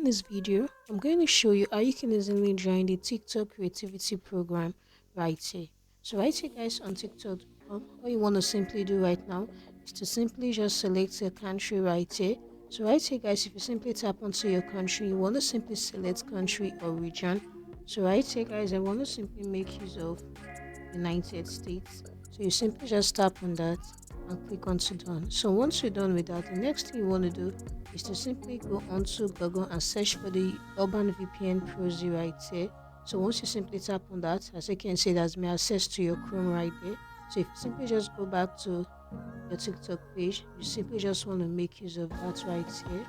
in this video, I'm going to show you how you can easily join the TikTok creativity program right here. So right here guys on TikTok, all you want to simply do right now is to simply just select your country right here. So right here guys, if you simply tap onto your country, you want to simply select country or region. So right here guys, I want to simply make use of United States. So you simply just tap on that and click onto done. So once you're done with that, the next thing you want to do is to simply go onto Google and search for the Urban VPN Proxy right here. So once you simply tap on that, as you can see, there's my access to your Chrome right there. So if you simply just go back to your TikTok page, you simply just want to make use of that right here.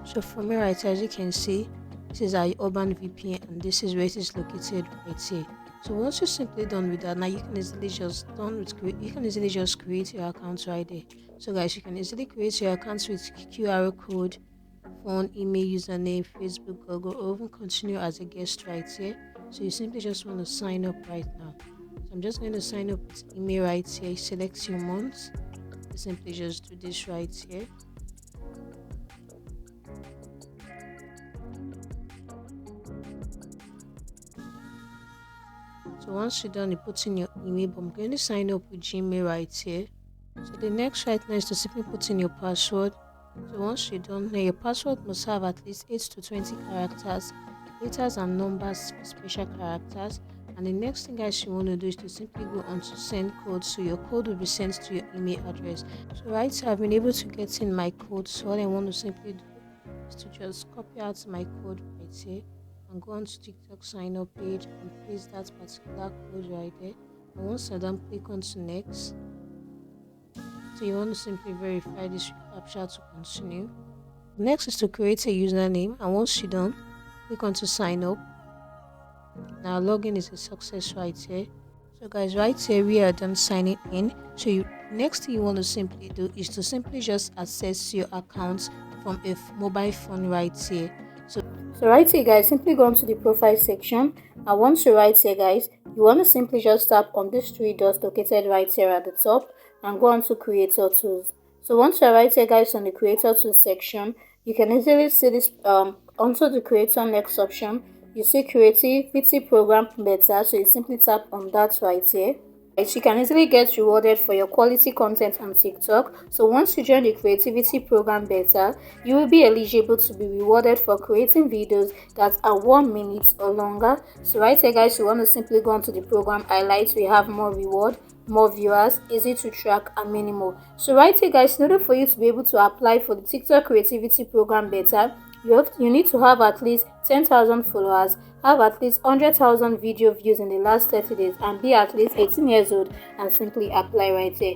So from here right here, as you can see, this is our Urban VPN and this is where it is located right here. So once you're simply done with that, now you can easily just create your account right there. So guys, you can easily create your account with QR code, phone, email, username, Facebook, Google, or even continue as a guest right here. So you simply just want to sign up right now. So I'm just going to sign up with email right here. Select your month. You simply just do this right here. So once you're done, you put in your email, but I'm going to sign up with Gmail right here. So the next right now is to simply put in your password. So once you're done, now your password must have at least 8 to 20 characters, letters and numbers for special characters. And the next thing guys you want to do is to simply go on to send code. So your code will be sent to your email address. So right here, I've been able to get in my code. So what I want to simply do is to just copy out my code right here and go on to TikTok sign up page and paste that particular code right there. And once I done, click on to next. So you want to simply verify this captcha to continue. Next is to create a username, and once you're done, click on to sign up. Now login is a success right here. So guys, right here we are done signing in. So next thing you want to simply do is to simply just access your account from a mobile phone right here. So right here guys, simply go onto the profile section, and once you're right here guys, you want to simply just tap on these three dots located right here at the top and go on to creator tools. So once you're right here guys on the creator tools section, you can easily see this onto the creator next option. You see creativity program beta, so you simply tap on that right here. You can easily get rewarded for your quality content on TikTok. So once you join the creativity program beta, you will be eligible to be rewarded for creating videos that are 1 minute or longer. So right here guys, you want to simply go onto the program highlights. We have more reward, more viewers, easy to track, and many more. So right here guys, in order for you to be able to apply for the TikTok creativity program beta, you need to have at least 10,000 followers, have at least 100,000 video views in the last 30 days, and be at least 18 years old, and simply apply right here.